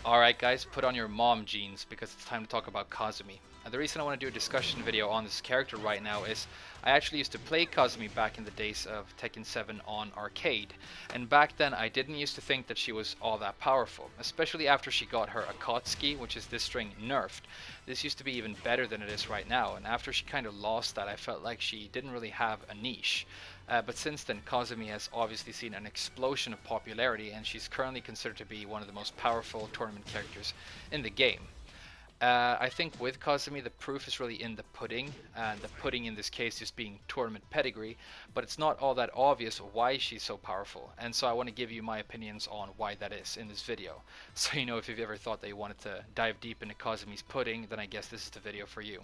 Alright guys, put on your mom jeans because it's time to talk about Kazumi. And the reason I want to do a discussion video on this character right now is I actually used to play Kazumi back in the days of Tekken 7 on arcade. And back then I didn't used to think that she was all that powerful, especially after she got her Akatsuki, which is this string, nerfed. This used to be even better than it is right now, and after she kind of lost that I felt like she didn't really have a niche. But since then, Kazumi has obviously seen an explosion of popularity, and she's currently considered to be one of the most powerful tournament characters in the game. I think with Kazumi, the proof is really in the pudding, and the pudding in this case is being tournament pedigree, but it's not all that obvious why she's so powerful, and so I want to give you my opinions on why that is in this video. So if you've ever thought that you wanted to dive deep into Kazumi's pudding, then I guess this is the video for you.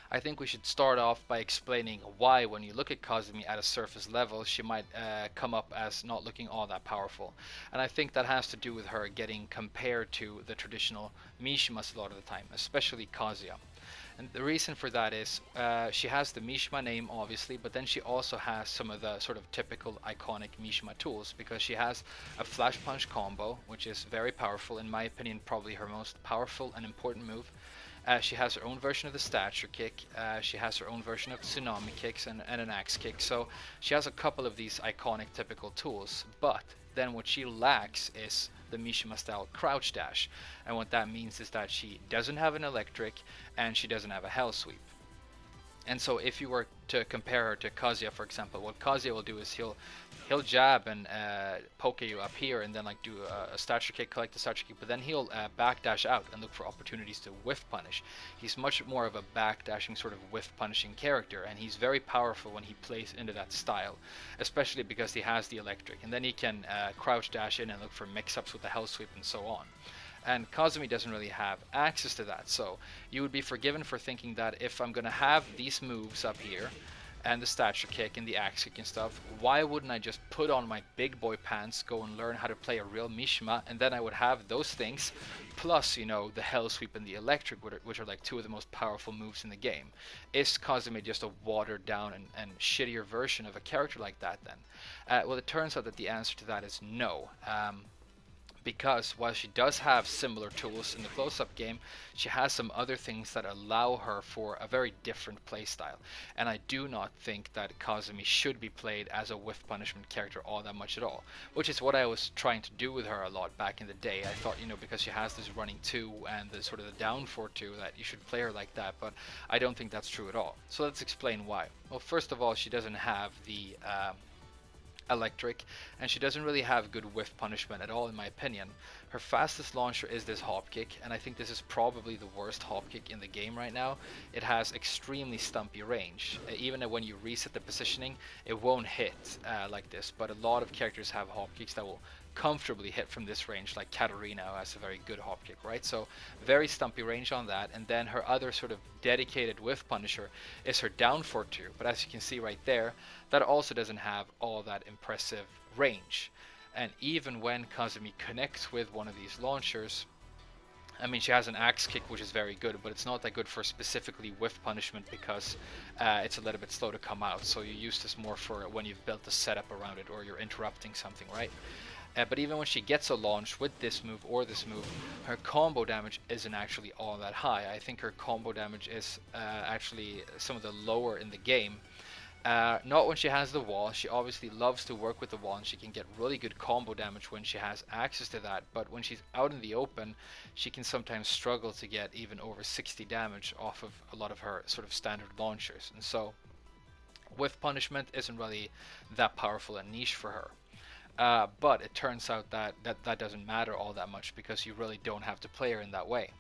I think we should start off by explaining why, when you look at Kazumi at a surface level, she might come up as not looking all that powerful. And I think that has to do with her getting compared to the traditional Mishimas a lot of the time, especially Kazuya. And the reason for that is she has the Mishima name, obviously, but then she also has some of the sort of typical iconic Mishima tools, because she has a Flash Punch combo, which is very powerful, in my opinion, probably her most powerful and important move. She has her own version of the stature kick, she has her own version of tsunami kicks and an axe kick, so she has a couple of these iconic typical tools, but then what she lacks is the Mishima style crouch dash, and what that means is that she doesn't have an electric and she doesn't have a hell sweep. And so if you were to compare her to Kazuya, for example, what Kazuya will do is he'll jab and poke you up here, and then like do a stature kick, collect the stature kick, but then he'll backdash out and look for opportunities to whiff punish. He's much more of a backdashing sort of whiff punishing character, and he's very powerful when he plays into that style, especially because he has the electric, and then he can crouch dash in and look for mix-ups with the hell sweep and so on. And Kazumi doesn't really have access to that, so you would be forgiven for thinking that if I'm going to have these moves up here, and the stature kick and the axe kick and stuff, why wouldn't I just put on my big boy pants, go and learn how to play a real Mishima, and then I would have those things, plus, the hell sweep and the electric, which are like two of the most powerful moves in the game. Is Kazumi just a watered down and shittier version of a character like that then? Well, it turns out that the answer to that is no. Because while she does have similar tools in the close-up game, she has some other things that allow her for a very different playstyle. And I do not think that Kazumi should be played as a whiff punishment character all that much at all, which is what I was trying to do with her a lot back in the day. I thought, because she has this running 2 and the sort of the down 4-2, that you should play her like that, but I don't think that's true at all. So let's explain why. Well, first of all, she doesn't have the electric, and she doesn't really have good whiff punishment at all, in my opinion. Her fastest launcher is this hop kick, and I think this is probably the worst hop kick in the game right now. It has extremely stumpy range. Even when you reset the positioning, it won't hit like this, but a lot of characters have hop kicks that will comfortably hit from this range, like Katarina has a very good hop kick, right? So very stumpy range on that. And then her other sort of dedicated whiff punisher is her down 4-2, but as you can see right there, that also doesn't have all that impressive range. And even when Kazumi connects with one of these launchers, I mean, she has an axe kick, which is very good, but it's not that good for specifically whiff punishment because it's a little bit slow to come out. So you use this more for when you've built the setup around it or you're interrupting something, right? But even when she gets a launch with this move or this move, her combo damage isn't actually all that high. I think her combo damage is actually some of the lower in the game. Not when she has the wall. She obviously loves to work with the wall, and she can get really good combo damage when she has access to that. But when she's out in the open, she can sometimes struggle to get even over 60 damage off of a lot of her sort of standard launchers. And so whiff punishment isn't really that powerful a niche for her. But it turns out that doesn't matter all that much, because you really don't have to play her in that way.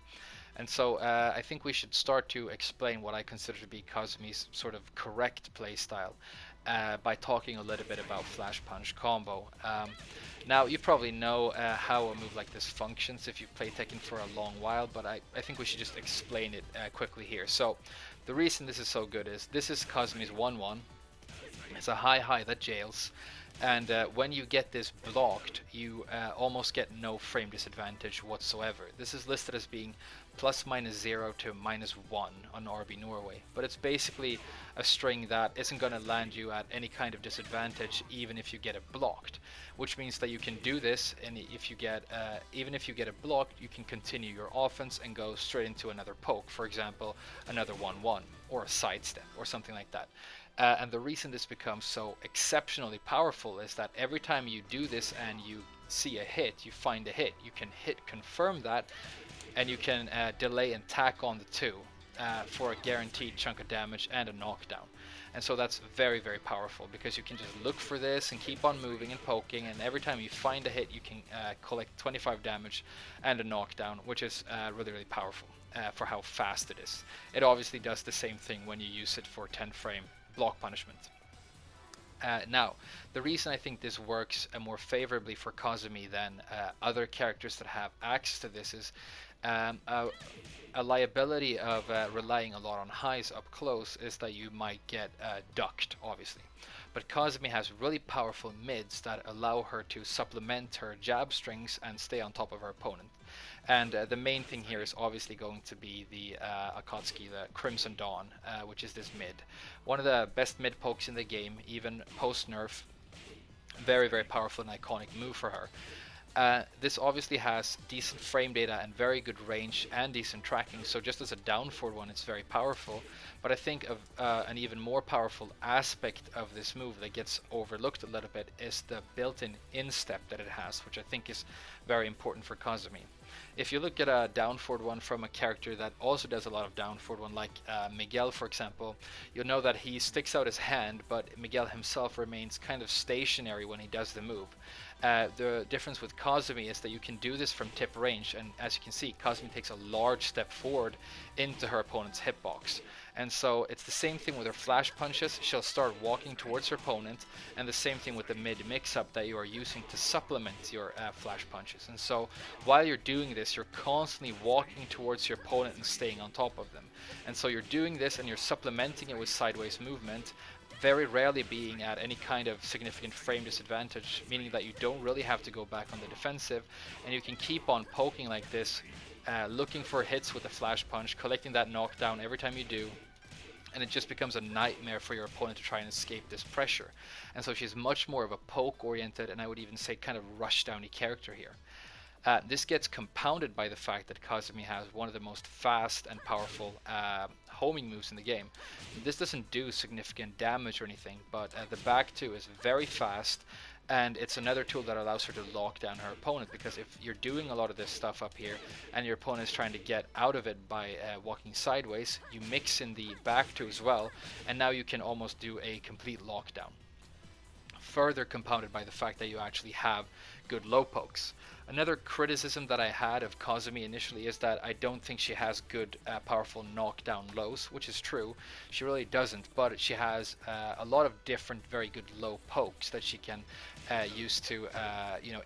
And so I think we should start to explain what I consider to be Kazumi's sort of correct playstyle by talking a little bit about Flash Punch combo. Now, you probably know how a move like this functions if you've played Tekken for a long while, but I think we should just explain it quickly here. So the reason this is so good is this is Kazumi's 1-1. It's a high that jails. And when you get this blocked, you almost get no frame disadvantage whatsoever. This is listed as being ±0 to -1 on RB Norway, but it's basically a string that isn't going to land you at any kind of disadvantage, even if you get it blocked. Which means that you can do this, and if you get, even if you get it blocked, you can continue your offense and go straight into another poke. For example, another 1-1 or a sidestep or something like that. And the reason this becomes so exceptionally powerful is that every time you do this and you see a hit, you find a hit, you can hit confirm that, and you can delay and tack on the two for a guaranteed chunk of damage and a knockdown. And so that's very, very powerful, because you can just look for this and keep on moving and poking, and every time you find a hit, you can collect 25 damage and a knockdown, which is really, really powerful for how fast it is. It obviously does the same thing when you use it for 10 frame block punishment. Now, the reason I think this works more favorably for Kazumi than other characters that have access to this is a liability of relying a lot on highs up close is that you might get ducked, obviously. But Kazumi has really powerful mids that allow her to supplement her jab strings and stay on top of her opponent. And the main thing here is obviously going to be the Akatsuki, the Crimson Dawn, which is this mid. One of the best mid pokes in the game, even post-nerf. Very, very powerful and iconic move for her. This obviously has decent frame data and very good range and decent tracking, so just as a down forward one, it's very powerful. But I think of an even more powerful aspect of this move that gets overlooked a little bit is the built-in instep that it has, which I think is very important for Kazumi. If you look at a down forward one from a character that also does a lot of down forward one, like Miguel, for example, you'll know that he sticks out his hand, but Miguel himself remains kind of stationary when he does the move. The difference with Kazumi is that you can do this from tip range, and as you can see, Kazumi takes a large step forward into her opponent's hitbox. And so it's the same thing with her flash punches. She'll start walking towards her opponent, and the same thing with the mid mix-up that you are using to supplement your flash punches. And so while you're doing this, you're constantly walking towards your opponent and staying on top of them. And so you're doing this and you're supplementing it with sideways movement, very rarely being at any kind of significant frame disadvantage, meaning that you don't really have to go back on the defensive, and you can keep on poking like this, looking for hits with a flash punch, collecting that knockdown every time you do, and it just becomes a nightmare for your opponent to try and escape this pressure. And so she's much more of a poke oriented, and I would even say kind of rushdowny character here. This gets compounded by the fact that Kazumi has one of the most fast and powerful homing moves in the game. This doesn't do significant damage or anything, but the back two is very fast, and it's another tool that allows her to lock down her opponent, because if you're doing a lot of this stuff up here and your opponent is trying to get out of it by walking sideways, you mix in the back two as well, and now you can almost do a complete lockdown. Further compounded by the fact that you actually have good low pokes. Another criticism that I had of Kazumi initially is that I don't think she has good, powerful knockdown lows, which is true. She really doesn't, but she has a lot of different, very good low pokes that she can use to,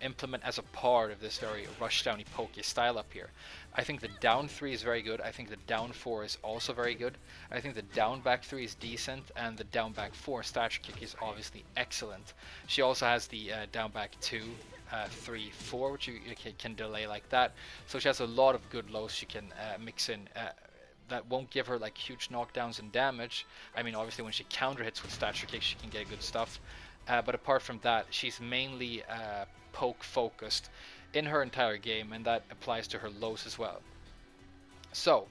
implement as a part of this very rushdowny pokey style up here. I think the down 3 is very good. I think the down 4 is also very good. I think the down back 3 is decent, and the down back 4 stature kick is obviously excellent. She also has the down back 2, 3, 4, which you can delay like that. So she has a lot of good lows she can mix in. That won't give her like huge knockdowns and damage. I mean, obviously when she counter hits with stature kick, she can get good stuff. But apart from that, she's mainly poke focused in her entire game, and that applies to her lows as well. So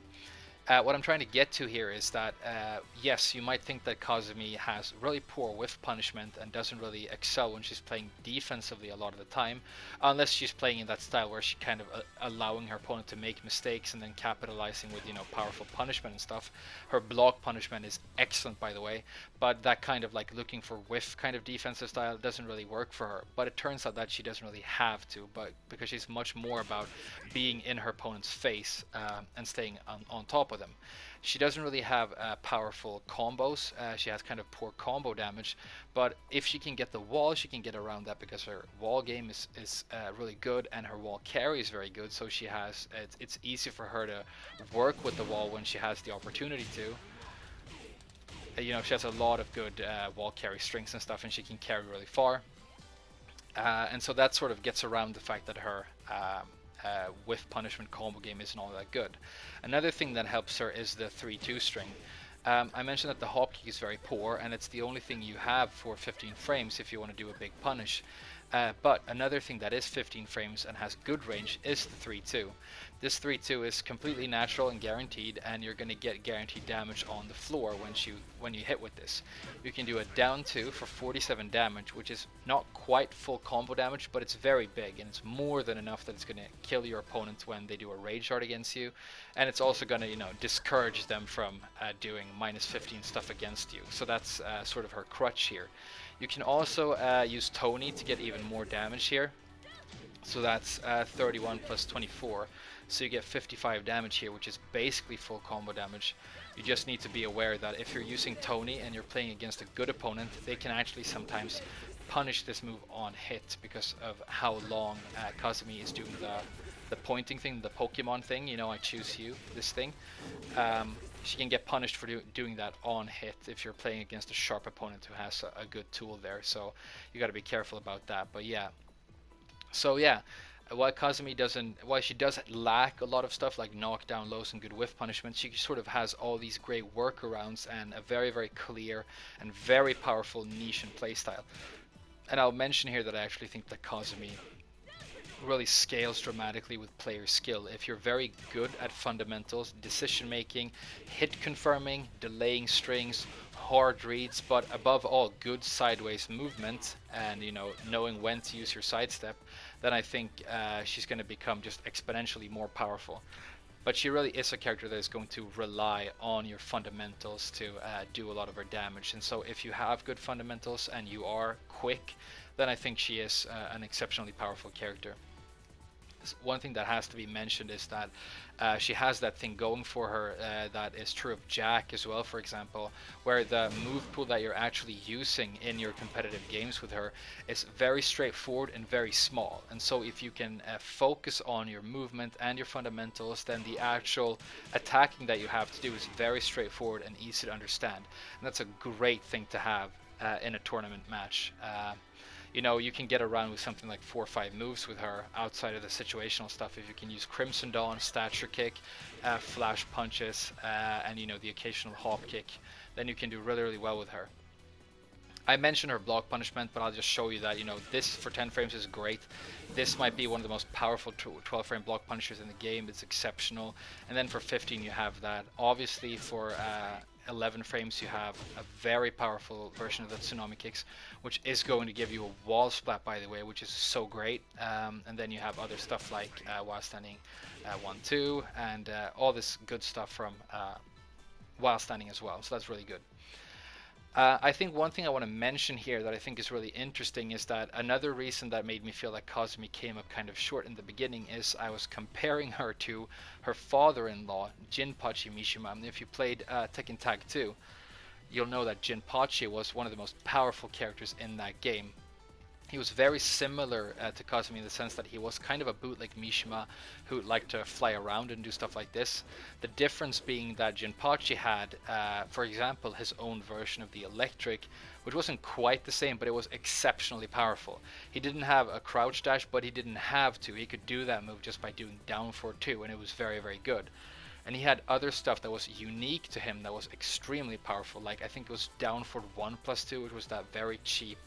what I'm trying to get to here is that yes, you might think that Kazumi has really poor whiff punishment and doesn't really excel when she's playing defensively a lot of the time, unless she's playing in that style where she's kind of allowing her opponent to make mistakes and then capitalizing with, powerful punishment and stuff. Her block punishment is excellent, by the way, but that kind of like looking for whiff kind of defensive style doesn't really work for her. But it turns out that she doesn't really have to, but because she's much more about being in her opponent's face and staying on top of them. She doesn't really have powerful combos. She has kind of poor combo damage, but if she can get the wall, she can get around that because her wall game is really good, and her wall carry is very good. So it's easy for her to work with the wall when she has the opportunity to. She has a lot of good wall carry strings and stuff, and she can carry really far. And so that sort of gets around the fact that her whiff punishment combo game isn't all that good. Another thing that helps her is the 3-2 string. I mentioned that the hop kick is very poor, and it's the only thing you have for 15 frames if you want to do a big punish. But another thing that is 15 frames and has good range is the 3-2. This 3-2 is completely natural and guaranteed, and you're going to get guaranteed damage on the floor when you hit with this. You can do a down 2 for 47 damage, which is not quite full combo damage, but it's very big, and it's more than enough that it's going to kill your opponent when they do a rage art against you, and it's also going to discourage them from doing minus 15 stuff against you. So that's sort of her crutch here. You can also use Tony to get even more damage here. So that's 31 plus 24. So you get 55 damage here, which is basically full combo damage. You just need to be aware that if you're using Tony and you're playing against a good opponent, they can actually sometimes punish this move on hit because of how long Kazumi is doing the pointing thing, the Pokemon thing, I choose you, this thing. She can get punished for doing that on hit if you're playing against a sharp opponent who has a good tool there. So you got to be careful about that. But yeah, so yeah, while she does lack a lot of stuff like knockdown lows and good whiff punishment, she sort of has all these great workarounds and a very, very clear and very powerful niche and playstyle. And I'll mention here that I actually think that Kazumi really scales dramatically with player skill. If you're very good at fundamentals, decision making, hit confirming, delaying strings, hard reads, but above all good sideways movement and knowing when to use your sidestep, then I think she's going to become just exponentially more powerful. But she really is a character that is going to rely on your fundamentals to do a lot of her damage. And so if you have good fundamentals and you are quick, then I think she is an exceptionally powerful character. One thing that has to be mentioned is that she has that thing going for her that is true of Jack as well, for example, where the move pool that you're actually using in your competitive games with her is very straightforward and very small. And so if you can focus on your movement and your fundamentals, then the actual attacking that you have to do is very straightforward and easy to understand. And that's a great thing to have in a tournament match. You can get around with something like 4 or 5 moves with her outside of the situational stuff. If you can use Crimson Dawn, Stature Kick, Flash Punches, and the occasional Hop Kick, then you can do really, really well with her. I mentioned her block punishment, but I'll just show you that this for 10 frames is great. This might be one of the most powerful 12 frame block punishers in the game. It's exceptional. And then for 15 you have that. Obviously for 11 frames you have a very powerful version of the Tsunami Kicks, which is going to give you a wall splat, by the way, which is so great. And then you have other stuff like while standing 1-2 and all this good stuff from while standing as well. So that's really good. I think one thing I want to mention here that I think is really interesting is that another reason that made me feel like Kazumi came up kind of short in the beginning is I was comparing her to her father-in-law, Jinpachi Mishima. And if you played Tekken Tag 2, you'll know that Jinpachi was one of the most powerful characters in that game. He was very similar to Kazumi in the sense that he was kind of a bootleg Mishima who liked to fly around and do stuff like this. The difference being that Jinpachi had, for example, his own version of the electric, which wasn't quite the same, but it was exceptionally powerful. He didn't have a crouch dash, but he didn't have to. He could do that move just by doing down for 2, and it was very, very good. And he had other stuff that was unique to him that was extremely powerful. Like I think it was down for 1+2, which was that very cheap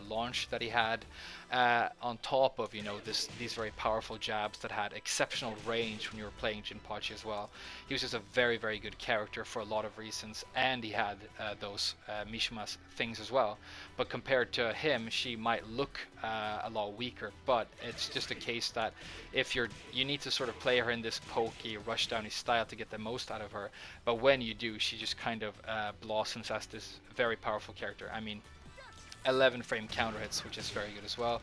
launch that he had on top of these very powerful jabs that had exceptional range when you were playing Jinpachi as well. He was just a very, very good character for a lot of reasons, and he had those Mishima's things as well. But compared to him, she might look a lot weaker. But it's just a case that if you need to sort of play her in this pokey, rushdowny style to get the most out of her. But when you do, she just kind of blossoms as this very powerful character. I mean, 11 frame counter hits, which is very good as well.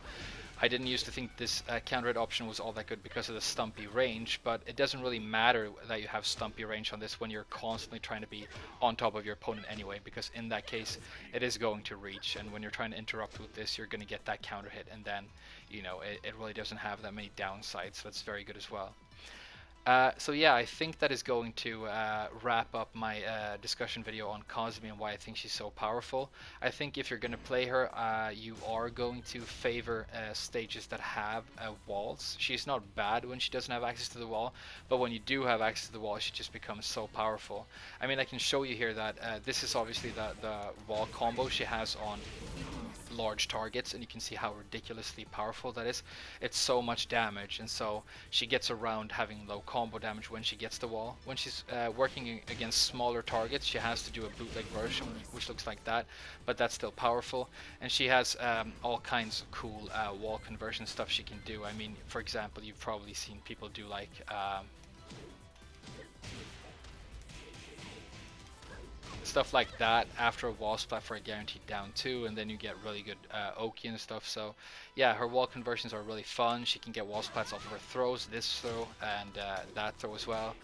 I didn't used to think this counter hit option was all that good because of the stumpy range, but it doesn't really matter that you have stumpy range on this when you're constantly trying to be on top of your opponent anyway, because in that case it is going to reach, and when you're trying to interrupt with this, you're going to get that counter hit, and then it really doesn't have that many downsides, so that's very good as well. So yeah, I think that is going to wrap up my discussion video on Kazumi and why I think she's so powerful. I think if you're going to play her, you are going to favor stages that have walls. She's not bad when she doesn't have access to the wall, but when you do have access to the wall, she just becomes so powerful. I mean, I can show you here that this is obviously the wall combo she has on large targets, and you can see how ridiculously powerful that is. It's so much damage, and so she gets around having low combo damage when she gets the wall. When she's working against smaller targets, she has to do a bootleg version, which looks like that, but that's still powerful. And she has all kinds of cool wall conversion stuff she can do. I mean, for example, you've probably seen people do like stuff like that after a wall splat for a guaranteed down 2, and then you get really good Oki and stuff. So yeah, her wall conversions are really fun. She can get wall splats off of her throws, this throw and that throw as well.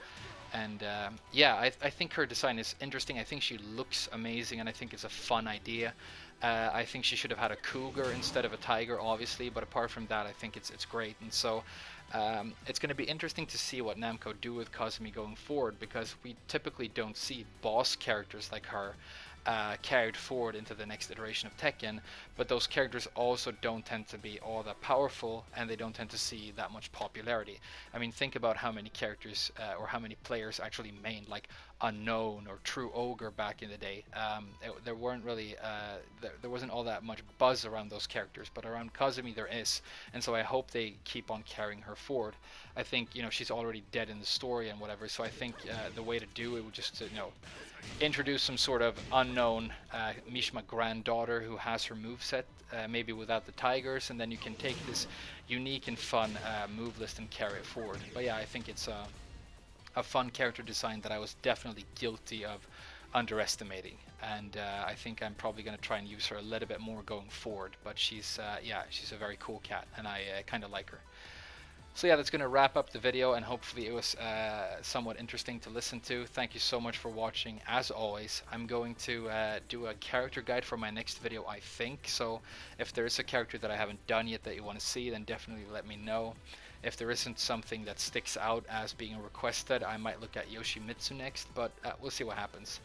And yeah, I think her design is interesting. I think she looks amazing, and I think it's a fun idea. I think she should have had a cougar instead of a tiger, obviously, but apart from that, I think it's great. And so it's going to be interesting to see what Namco do with Kazumi going forward, because we typically don't see boss characters like her carried forward into the next iteration of Tekken, but those characters also don't tend to be all that powerful, and they don't tend to see that much popularity. I mean, think about how many characters or how many players actually mained like Unknown or True Ogre back in the day. There weren't really there wasn't all that much buzz around those characters, but around Kazumi there is, and so I hope they keep on carrying her forward. I think she's already dead in the story and whatever, so I think the way to do it would just to introduce some sort of unknown Mishima granddaughter who has her moveset, maybe without the tigers, and then you can take this unique and fun move list and carry it forward. But yeah, I think it's a fun character design that I was definitely guilty of underestimating, and I think I'm probably going to try and use her a little bit more going forward. But she's she's a very cool cat, and I kind of like her. So yeah, that's going to wrap up the video, and hopefully it was somewhat interesting to listen to. Thank you so much for watching. As always, I'm going to do a character guide for my next video, I think. So if there is a character that I haven't done yet that you want to see, then definitely let me know. If there isn't something that sticks out as being requested, I might look at Yoshimitsu next, but we'll see what happens.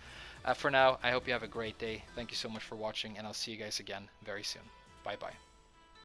For now, I hope you have a great day. Thank you so much for watching, and I'll see you guys again very soon. Bye bye.